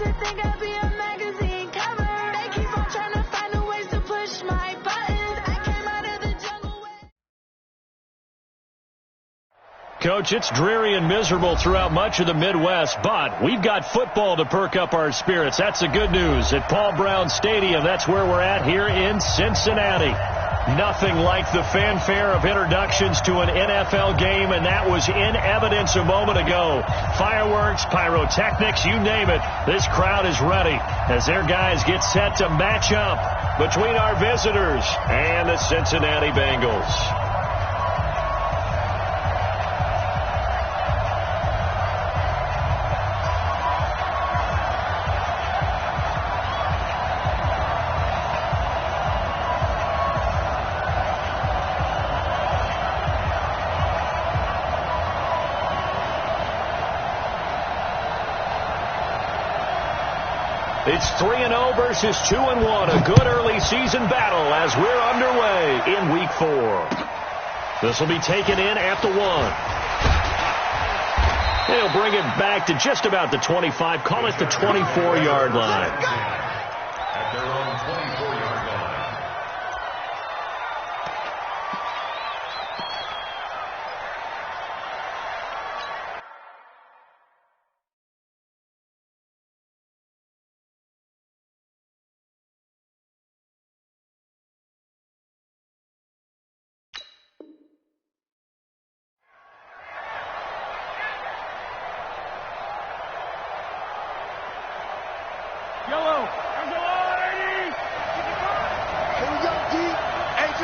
to think I'll be a magazine cover. They keep on trying to find a ways to push my buttons. I came out of the jungle with... Coach, it's dreary and miserable throughout much of the Midwest, but we've got football to perk up our spirits. That's the good news at Paul Brown Stadium. That's where we're at here in Cincinnati. Nothing like the fanfare of introductions to an NFL game, and that was in evidence a moment ago. Fireworks, pyrotechnics, you name it. This crowd is ready as their guys get set to match up between our visitors and the Cincinnati Bengals. It's 3-0 versus 2-1. A good early season battle as we're underway in Week 4. This will be taken in at the 1. They'll bring it back to just about the 25. Call it the 24-yard line. At their own 24-yard line. Yellow. Here we go, D. Hey, it's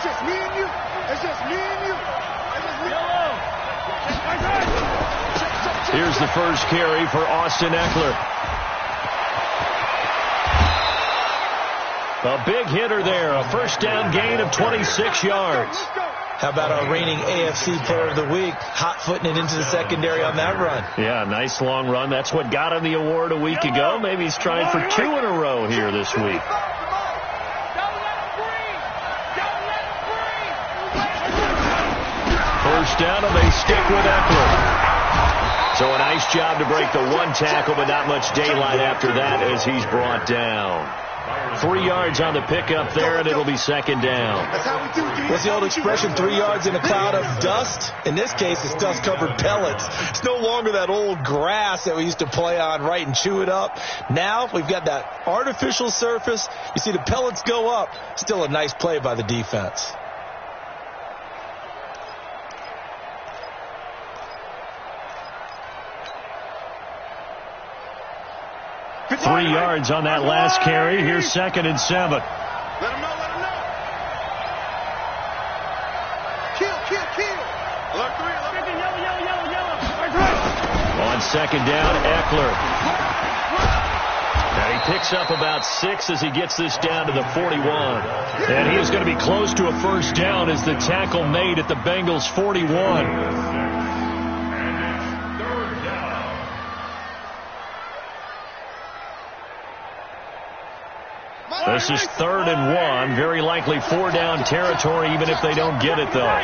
just me and you. It's just me and you. Yellow. Here's the first carry for Austin Eckler. A big hitter there. A first down gain of 26 yards. How about our reigning AFC Player of the Week, hot-footing it into the secondary on that run? Yeah, nice long run. That's what got him the award a week ago. Maybe he's trying for 2 in a row here this week. First down, and they stick with Eckler. So a nice job to break the one tackle, but not much daylight after that as he's brought down. 3 yards on the pickup there, and it'll be second down. What's the old expression, 3 yards in a cloud of dust? In this case, it's dust-covered pellets. It's no longer that old grass that we used to play on, right, and chew it up. Now we've got that artificial surface. You see the pellets go up. Still a nice play by the defense. Three yards on that last carry. Here's 2nd and 7. Let him know. Kill. Alert 3. Yellow. On second down, Eckler. And he picks up about 6 as he gets this down to the 41. And he is going to be close to a first down as the tackle made at the Bengals' 41. This is 3rd and 1. Very likely 4-down territory, even if they don't get it, though.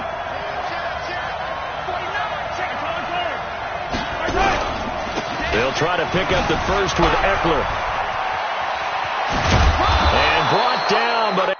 They'll try to pick up the first with Eckler. And brought down, but...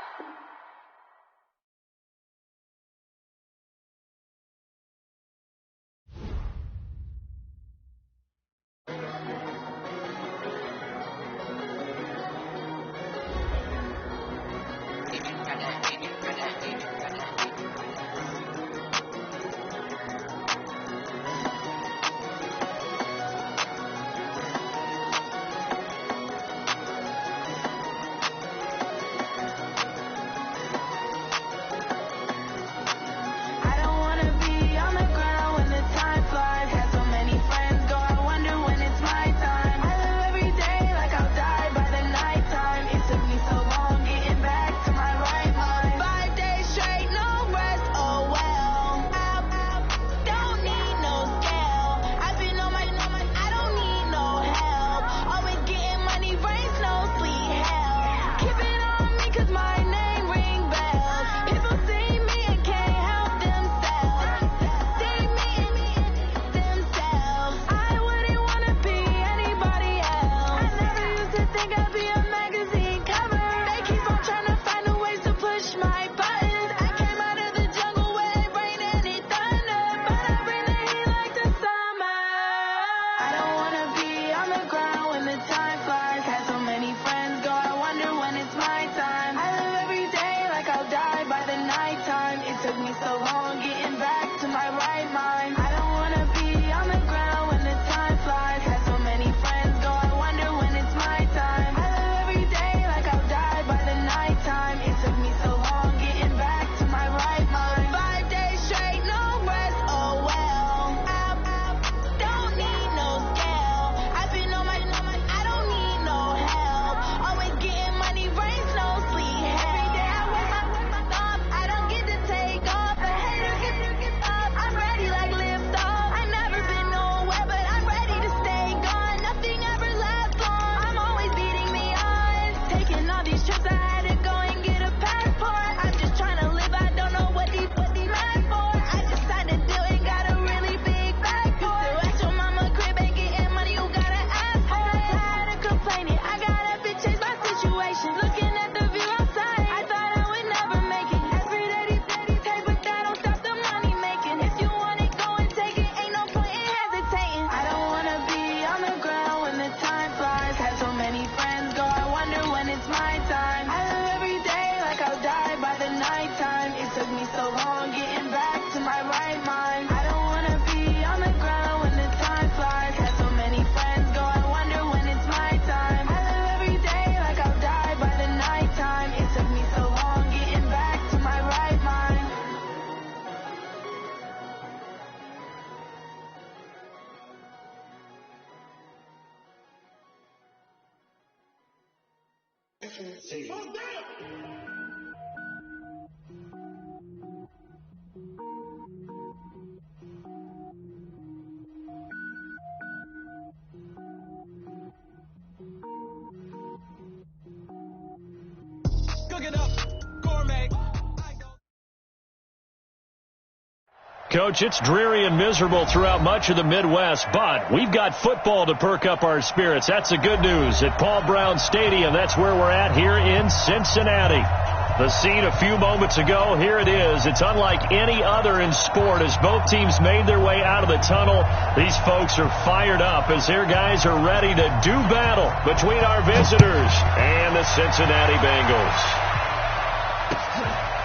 Coach, it's dreary and miserable throughout much of the Midwest, but we've got football to perk up our spirits. That's the good news. At Paul Brown Stadium, that's where we're at here in Cincinnati. The scene a few moments ago, here it is. It's unlike any other in sport as both teams made their way out of the tunnel. These folks are fired up as their guys are ready to do battle between our visitors and the Cincinnati Bengals.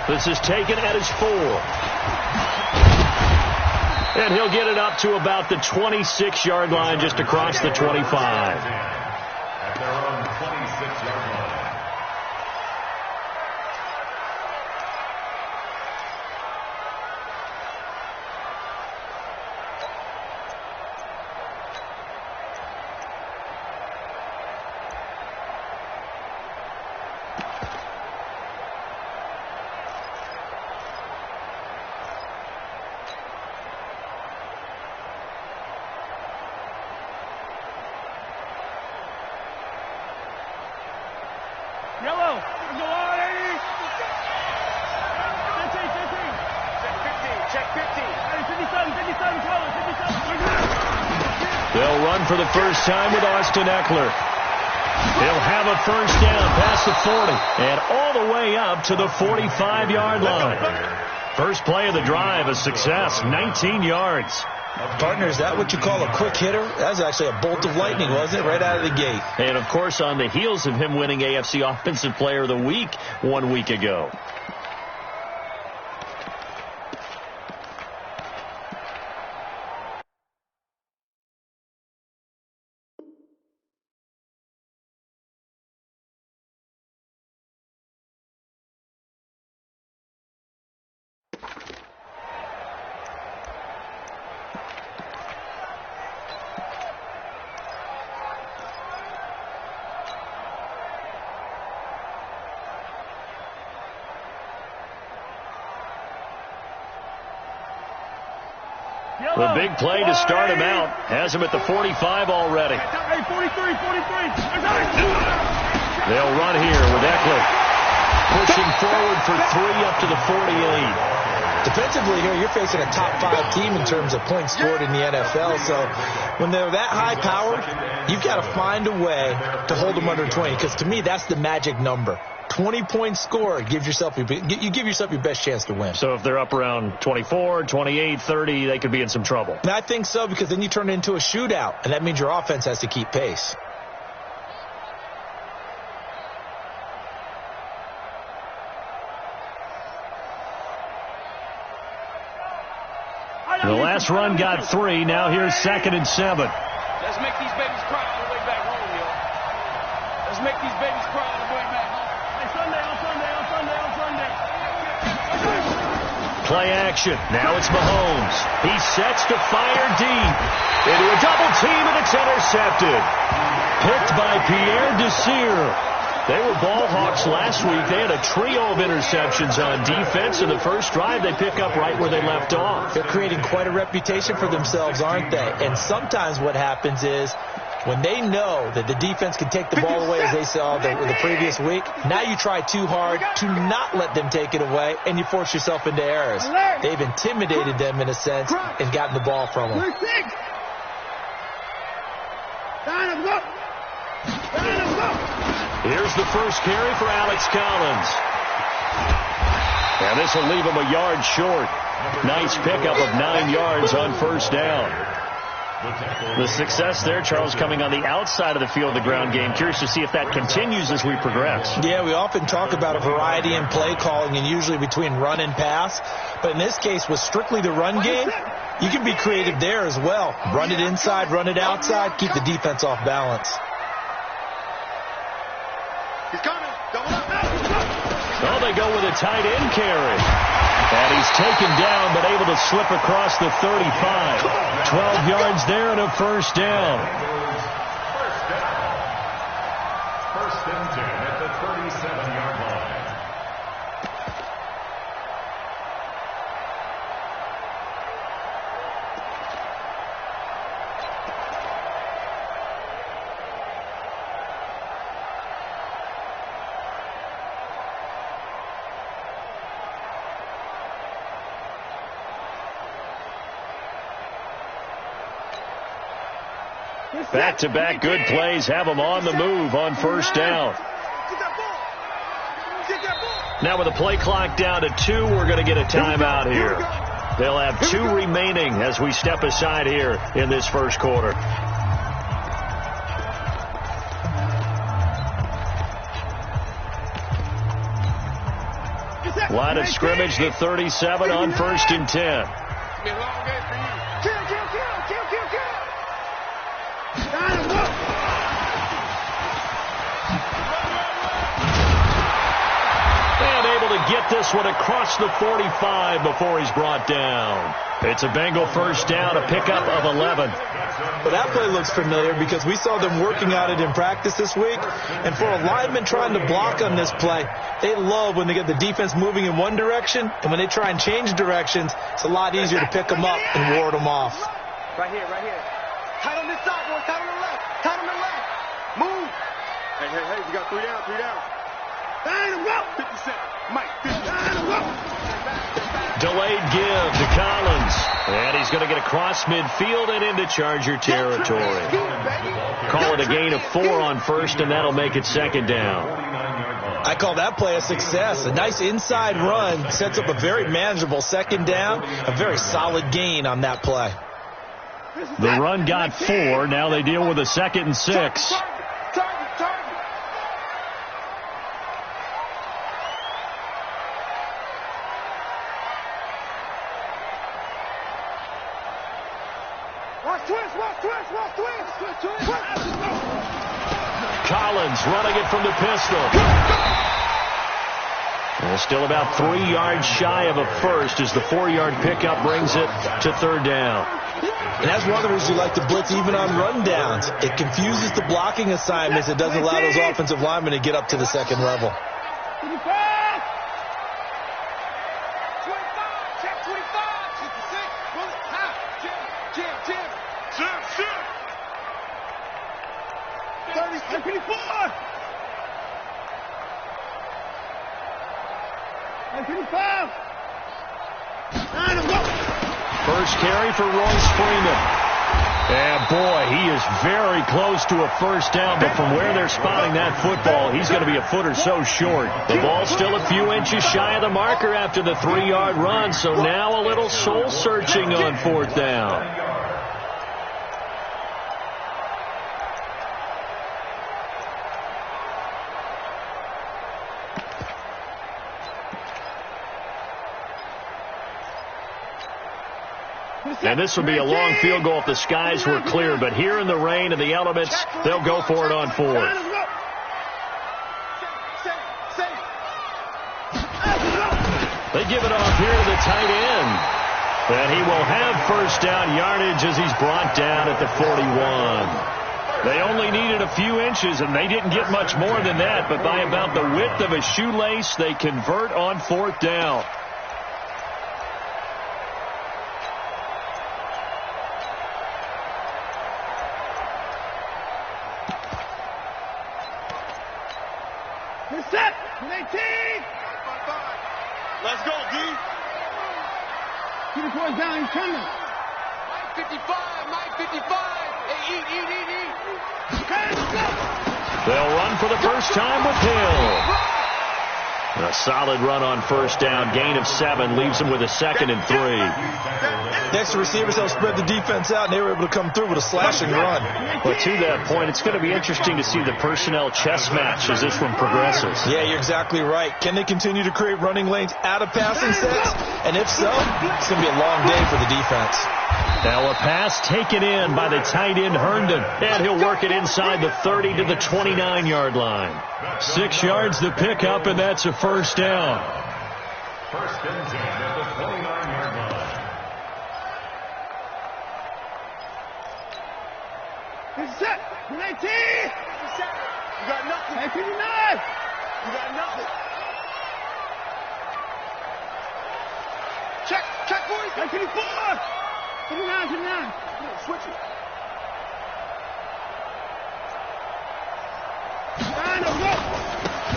This is taken at his 4. And he'll get it up to about the 26-yard line, just across the 25. At their own 26-yard line. Yellow. Go on, 80. 15. Check 15. Check 15. 57. Color. 57. They'll run for the first time with Austin Eckler. He'll have a first down past the 40 and all the way up to the 45-yard line. First play of the drive, a success, 19 yards. Partner, is that what you call a quick hitter? That was actually a bolt of lightning, wasn't it? Right out of the gate. And, of course, on the heels of him winning AFC Offensive Player of the Week 1 week ago. The big play to start him out. Has him at the 45 already. Hey, 43. They'll run here with Eckler. Pushing forward for 3 up to the 48. Defensively here, you're facing a top 5 team in terms of points scored in the NFL. So when they're that high powered, you've got to find a way to hold them under 20. Because to me, that's the magic number. 20 points scored, you give yourself your best chance to win. So if they're up around 24, 28, 30, they could be in some trouble. And I think so, because then you turn it into a shootout, and that means your offense has to keep pace. The last run got 3. Now here's 2nd and 7. Let's make these babies cry on the way back home, yo. Let's make these babies cry on the way back home. Hey, Sunday. Play action. Now it's Mahomes. He sets to fire deep. Into a double team, and it's intercepted. Picked by Pierre Desir. They were ball hawks last week. They had a trio of interceptions on defense. In the first drive, they pick up right where they left off. They're creating quite a reputation for themselves, aren't they? And sometimes what happens is when they know that the defense can take the ball away, as they saw the previous week, now you try too hard to not let them take it away, and you force yourself into errors. They've intimidated them, in a sense, and gotten the ball from them. Here's the first carry for Alex Collins. And this will leave him a yard short. Nice pickup of 9 yards on first down. The success there, Charles, coming on the outside of the field, the ground game. Curious to see if that continues as we progress. Yeah, we often talk about a variety in play calling and usually between run and pass. But in this case, with strictly the run game, you can be creative there as well. Run it inside, run it outside, keep the defense off balance. He's coming. Oh, they go with a tight end carry. And he's taken down, but able to slip across the 35. 12 yards there and a first down. First and 10 at the 37-yard line. Back-to-back good plays have them on the move on first down. Now with the play clock down to 2, we're going to get a timeout here. They'll have 2 remaining as we step aside here in this first quarter. Line of scrimmage, the 37 on first and 10. Get this one across the 45 before he's brought down. It's a Bengal first down, a pickup of 11. But that play looks familiar because we saw them working on it in practice this week. And for a lineman trying to block on this play, they love when they get the defense moving in one direction. And when they try and change directions, it's a lot easier to pick them up and ward them off. Right here, right here. Tight on this side, boy. Tight on the left. Tight on the left. Move. Hey, hey, hey. You got 3 down, 3 down. Line him up. 57. Mike, 50. Line him up. Delayed give to Collins. And he's going to get across midfield and into Charger territory. Call it a gain of 4 on first, and that'll make it second down. I call that play a success. A nice inside run sets up a very manageable second down. A very solid gain on that play. The run got 4. Now they deal with a 2nd and 6. Collins running it from the pistol. And still about 3 yards shy of a first as the 4-yard pickup brings it to third down. And that's one of the reasons you like to blitz even on rundowns. It confuses the blocking assignments. It doesn't allow those offensive linemen to get up to the second level. First carry for Royce Freeman. And boy, he is very close to a first down, but from where they're spotting that football, he's going to be a foot or so short. The ball's still a few inches shy of the marker after the 3-yard run, so now a little soul searching on 4th down. And this would be a long field goal if the skies were clear, but here in the rain and the elements, they'll go for it on 4th. They give it off here to the tight end. And he will have first down yardage as he's brought down at the 41. They only needed a few inches, and they didn't get much more than that, but by about the width of a shoelace, they convert on 4th down. Set. 18. Let's go, D. Keep the boys down. He's coming. Mike 55. Mike 55. Hey, eat. They'll run for the first time with Hill. A solid run on first down. Gain of 7 leaves them with a 2nd and 3. Next, the receivers helped spread the defense out, and they were able to come through with a slashing run. But to that point, it's going to be interesting to see the personnel chess match as this one progresses. Yeah, you're exactly right. Can they continue to create running lanes out of passing sets? And if so, it's going to be a long day for the defense. Now a pass taken in by the tight end Herndon, and he'll work it inside the 30 to the 29-yard line. 6 yards the pickup, and that's a first down. First and 10 at the 29-yard line. He's set. 19. You got nothing. 54! 59, 59. Switch it.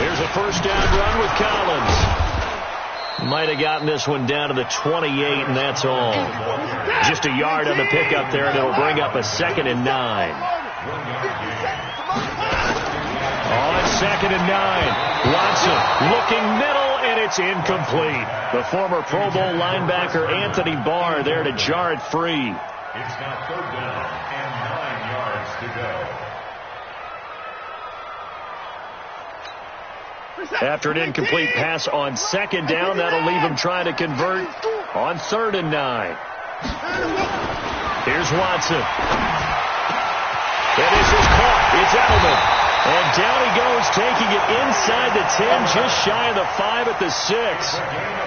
Here's a first down run with Collins. Might have gotten this one down to the 28, and that's all. Just a yard on the pickup there, and it'll bring up a 2nd and 9. On 2nd and 9, Watson looking middle, and it's incomplete. The former Pro Bowl linebacker Anthony Barr there to jar it free. It's now 3rd down and 9 yards to go. After an incomplete pass on 2nd down, that'll leave him trying to convert on 3rd and 9. Here's Watson. And this is caught. It's Edelman. And down he goes, taking it inside the 10, just shy of the 5 at the 6.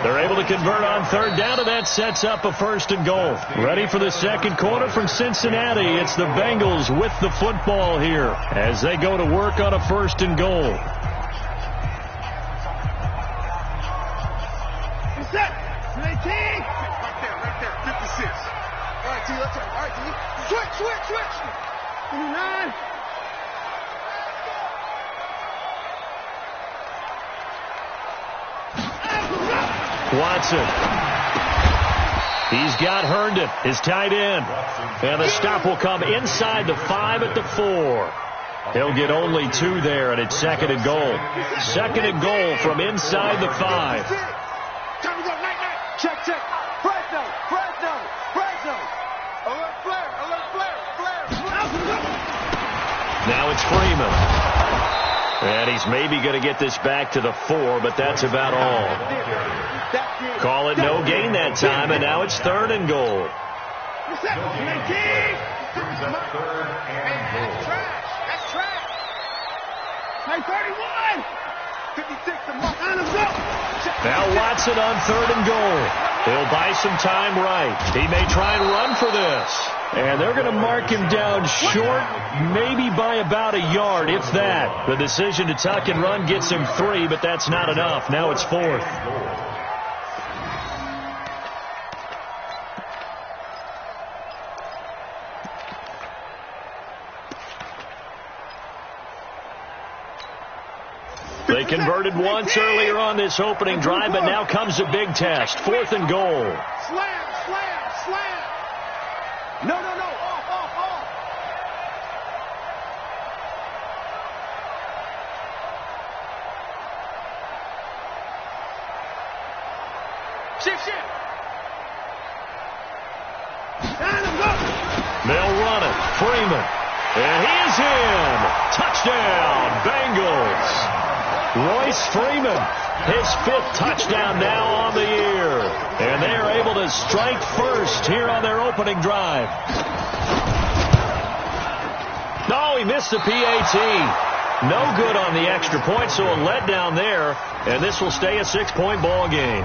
They're able to convert on 3rd down, and that sets up a 1st and goal. Ready for the 2nd quarter from Cincinnati. It's the Bengals with the football here as they go to work on a 1st and goal. Set. 19. Right there. 56. All right, T. Let's go. All right, T. Switch. 29. Watson. He's got Herndon, his tight end. And the stop will come inside the 5 at the 4. He'll get only 2 there, and it's 2nd and goal. 2nd and goal from inside the 5. Time to go. Night. Check. Fresno. Alert flare. Now it's Freeman. And he's maybe going to get this back to the 4, but that's about all. Call it no gain that time, and now it's 3rd and goal. That's trash. Hey, 31. 56. Now Watson on 3rd and goal. He'll buy some time right. He may try and run for this. And they're going to mark him down short, maybe by about a yard, if that. The decision to tuck and run gets him 3, but that's not enough. Now it's 4th. They converted once earlier on this opening drive, but now comes a big test. 4th and goal. Slam. No. Off. Shift. They'll run it. Freeman. And he is in. Touchdown, Bengals. Royce Freeman, his 5th touchdown now on the year. And they are able to strike first here on their opening drive. No, he missed the PAT. No good on the extra point, so a letdown there. And this will stay a 6-point ball game.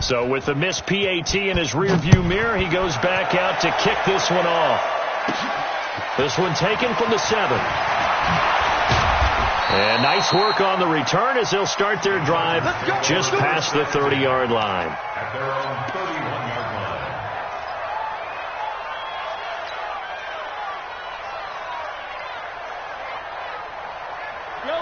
So with the missed PAT in his rearview mirror, he goes back out to kick this one off. This one taken from the 7. And nice work on the return as they'll start their drive just past the 30-yard line. At their own 31-yard line.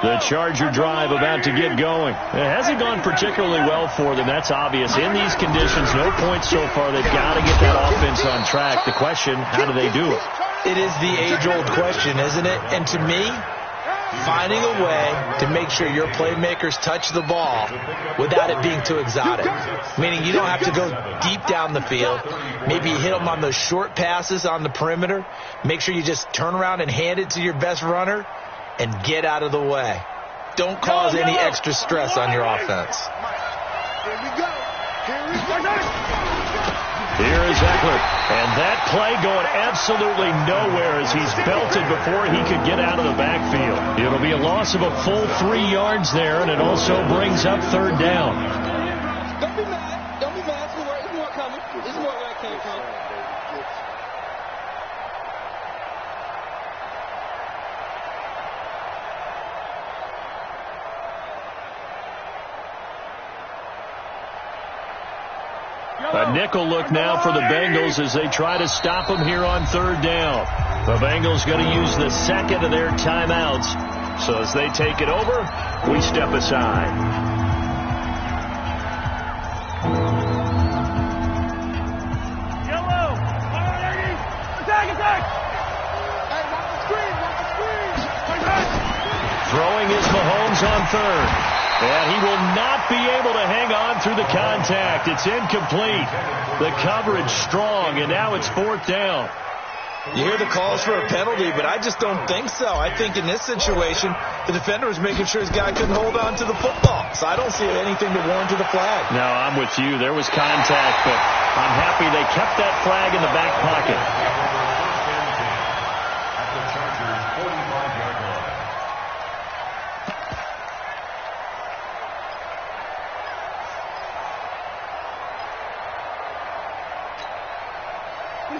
The Charger drive about to get going. It hasn't gone particularly well for them. That's obvious. In these conditions, no points so far. They've got to get that offense on track. The question, how do they do it? It is the age-old question, isn't it? And to me, finding a way to make sure your playmakers touch the ball without it being too exotic. Meaning you don't have to go deep down the field. Maybe you hit them on those short passes on the perimeter. Make sure you just turn around and hand it to your best runner and get out of the way. Don't cause any extra stress on your offense. Here we go. Here is Eckler. And that play going absolutely nowhere as he's belted before he could get out of the backfield. It'll be a loss of a full 3 yards there, and it also brings up third down. Don't be mad. Don't be mad. There's more coming. There's more where it came from. A nickel look now for the Bengals as they try to stop them here on third down. The Bengals going to use the second of their timeouts. So as they take it over, we step aside. Yellow. Attack, attack. Hey, watch the screen, watch the screen. Throwing is Mahomes on third. And he will not be able to hang on through the contact. It's incomplete. The coverage strong, and now it's fourth down. You hear the calls for a penalty, but I just don't think so. I think in this situation, the defender was making sure his guy couldn't hold on to the football. So I don't see anything to warrant to the flag. No, I'm with you. There was contact, but I'm happy they kept that flag in the back pocket.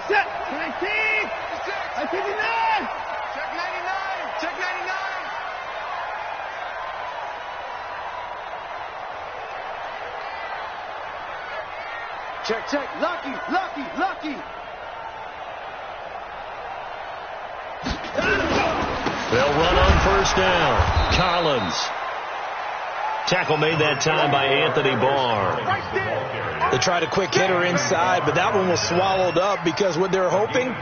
Set. 19. 59. Check 99. Check 99. Check, check. Lucky, lucky, lucky. They'll run on first down. Collins. Tackle made that time by Anthony Barr. They tried a quick hitter inside, but that one was swallowed up because what they're hoping,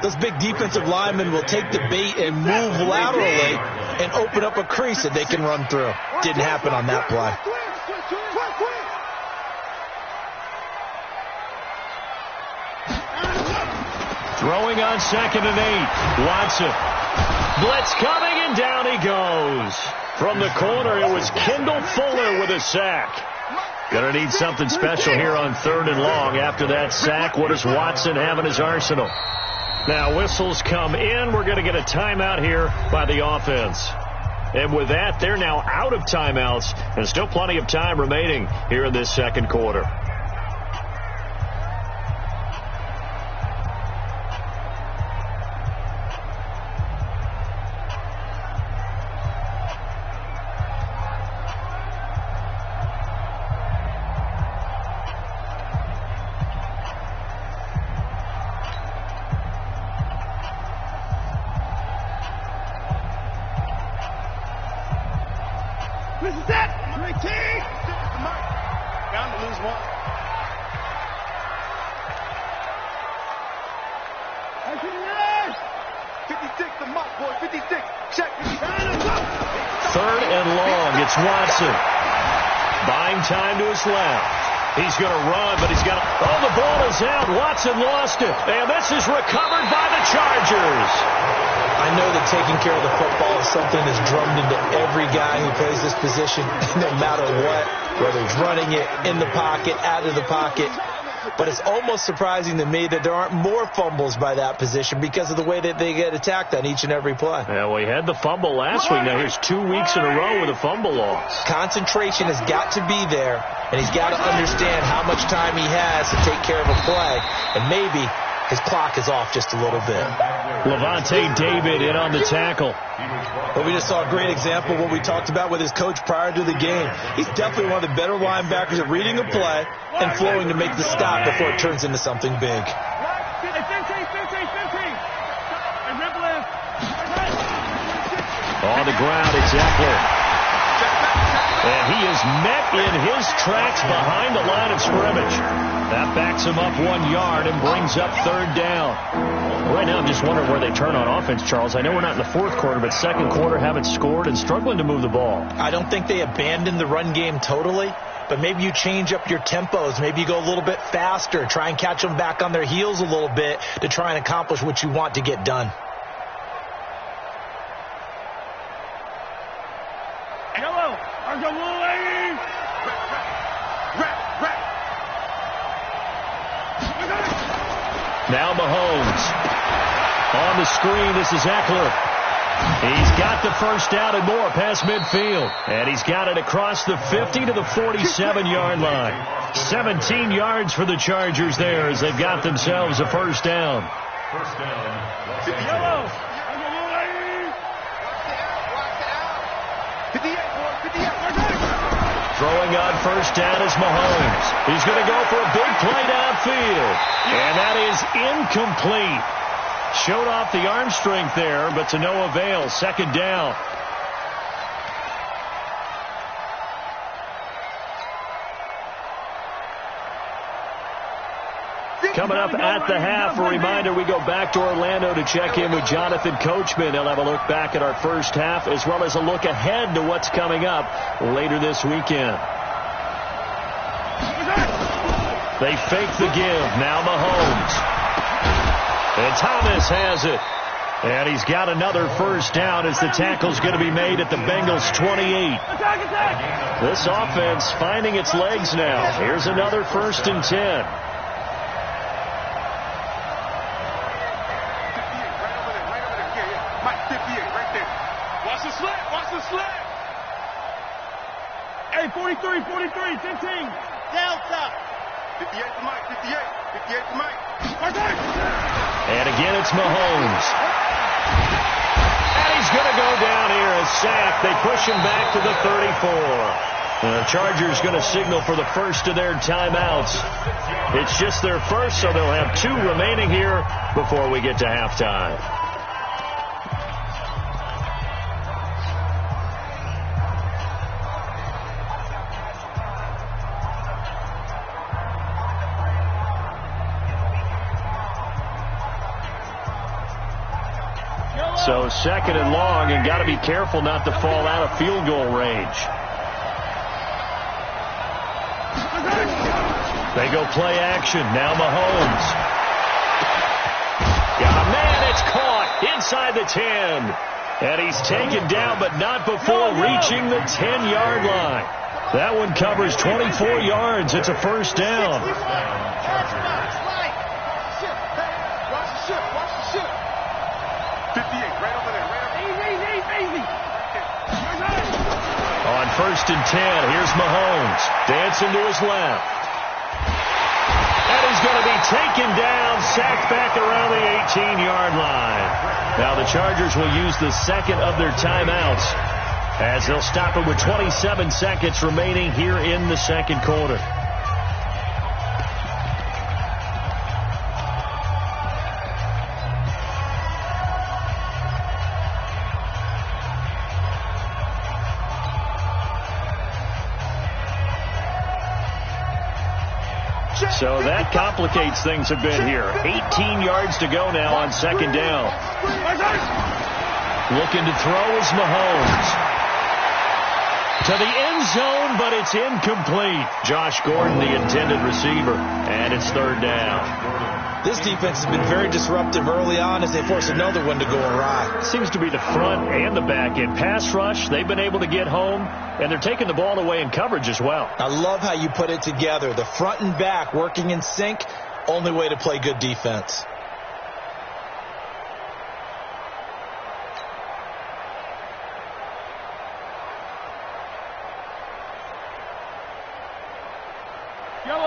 those big defensive linemen will take the bait and move laterally and open up a crease that they can run through. Didn't happen on that play. Throwing on 2nd and 8. Watson. Blitz coming, and down he goes. From the corner, it was Kendall Fuller with a sack. Going to need something special here on 3rd and long. After that sack, what does Watson have in his arsenal? Now, whistles come in. We're going to get a timeout here by the offense. And with that, they're now out of timeouts, and still plenty of time remaining here in this second quarter. This is it. 19. Bound to lose one. 56, the muck, boy. 56. Check. 3rd and long. It's Watson. Buying time to his left. He's going to run, but he's got to... Oh, the ball is out. Watson lost it. And this is recovered by the Chargers. I know that taking care of the football is something that's drummed into every guy who plays this position, no matter what, whether he's running it, in the pocket, out of the pocket. But it's almost surprising to me that there aren't more fumbles by that position because of the way that they get attacked on each and every play. Yeah, we had the fumble last week. Now here's 2 weeks in a row with a fumble loss. Concentration has got to be there, and he's got to understand how much time he has to take care of a play, and maybe his clock is off just a little bit. Levante David in on the tackle. But we just saw a great example of what we talked about with his coach prior to the game. He's definitely one of the better linebackers at reading a play and flowing to make the stop before it turns into something big. On the ground, it's Eckler. And he is met in his tracks behind the line of scrimmage. That backs him up 1 yard and brings up third down. Right now, I'm just wondering where they turn on offense, Charles. I know we're not in the fourth quarter, but second quarter haven't scored and struggling to move the ball. I don't think they abandoned the run game totally, but maybe you change up your tempos. Maybe you go a little bit faster, try and catch them back on their heels a little bit to try and accomplish what you want to get done. Now Mahomes. On the screen, this is Eckler. He's got the first down and more past midfield. And he's got it across the 50 to the 47-yard line. 17 yards for the Chargers there as they've got themselves a first down. First down. Throwing on first down is Mahomes. He's going to go for a big play downfield. And that is incomplete. Showed off the arm strength there, but to no avail. Second down. Coming up at the half, a reminder, we go back to Orlando to check in with Jonathan Coachman. He'll have a look back at our first half as well as a look ahead to what's coming up later this weekend. They fake the give. Now Mahomes. And Thomas has it. And he's got another first down as the tackle's going to be made at the Bengals' 28. This offense finding its legs now. Here's another 1st and 10. Hey, 43, 15. Delta. 58 to Mike, 58 to Mike. And again, it's Mahomes. And he's going to go down here, a sack. They push him back to the 34. The Chargers going to signal for the first of their timeouts. It's just their first, so they'll have 2 remaining here before we get to halftime. So second and long, and got to be careful not to fall out of field goal range. They go play action. Now Mahomes. Got a man. It's caught inside the 10. And he's taken down, but not before reaching the 10-yard line. That one covers 24 yards. It's a first down. On 1st and 10, here's Mahomes. Dancing to his left. And he's going to be taken down, sacked back around the 18-yard line. Now the Chargers will use the second of their timeouts as they'll stop it with 27 seconds remaining here in the second quarter. So that complicates things a bit here. 18 yards to go now on second down. Looking to throw is Mahomes. To the end zone, but it's incomplete. Josh Gordon, the intended receiver, and it's third down. This defense has been very disruptive early on as they force another one to go awry. Seems to be the front and the back end. Pass rush, they've been able to get home, and they're taking the ball away in coverage as well. I love how you put it together. The front and back working in sync, only way to play good defense.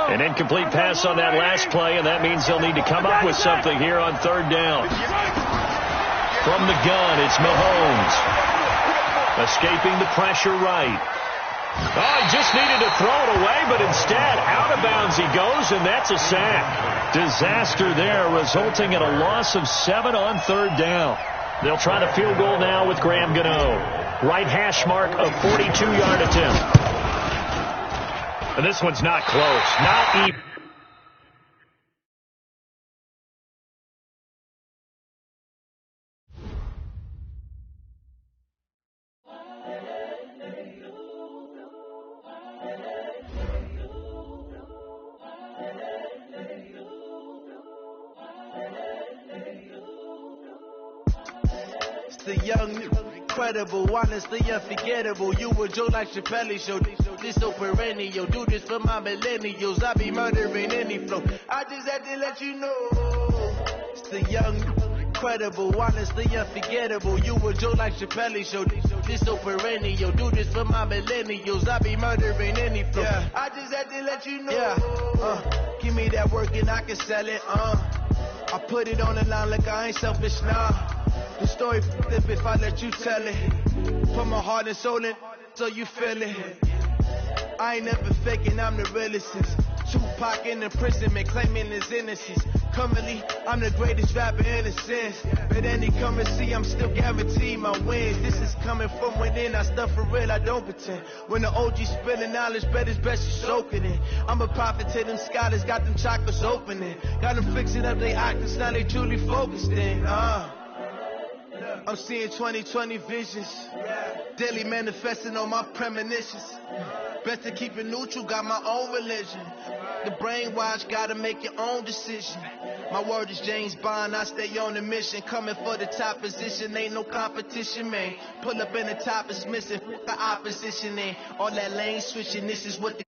An incomplete pass on that last play, and that means they'll need to come up with something here on third down. From the gun, it's Mahomes. Escaping the pressure right. Oh, he just needed to throw it away, but instead, out of bounds he goes, and that's a sack. Disaster there, resulting in a loss of 7 on third down. They'll try the field goal now with Graham Gano. Right hash mark of 42-yard attempt. And this one's not close. Not even. The young, incredible, honestly unforgettable. You were Joe like Chappelle show. This so perennial. Do this for my millennials. I be murdering any flow. I just had to let you know. It's the young, incredible, honestly unforgettable. You were Joe like Chappelle show. This so perennial. Do this for my millennials. I be murdering any flow. Yeah. I just had to let you know. Yeah. Give me that work and I can sell it. I put it on the line like I ain't selfish now. The story flip if I let you tell it. Put my heart and soul in so you feel it. I ain't never faking, I'm the realest. Tupac in imprisonment, claiming his innocence. Currently, I'm the greatest rapper in a sense. But any come and see, I'm still guaranteed my wins. This is coming from within, I stuff for real, I don't pretend. When the OG spilling knowledge, bet it's best you soak it in. I'm a prophet to them scholars, got them chakras opening. Got them fixing up their actors, now they truly focused in. I'm seeing 2020 visions, daily manifesting on my premonitions. Best to keep it neutral, got my own religion. The brainwash, gotta make your own decision. My word is James Bond, I stay on the mission. Coming for the top position, ain't no competition, man. Pull up in the top is missing, the opposition in. All that lane switching, this is what the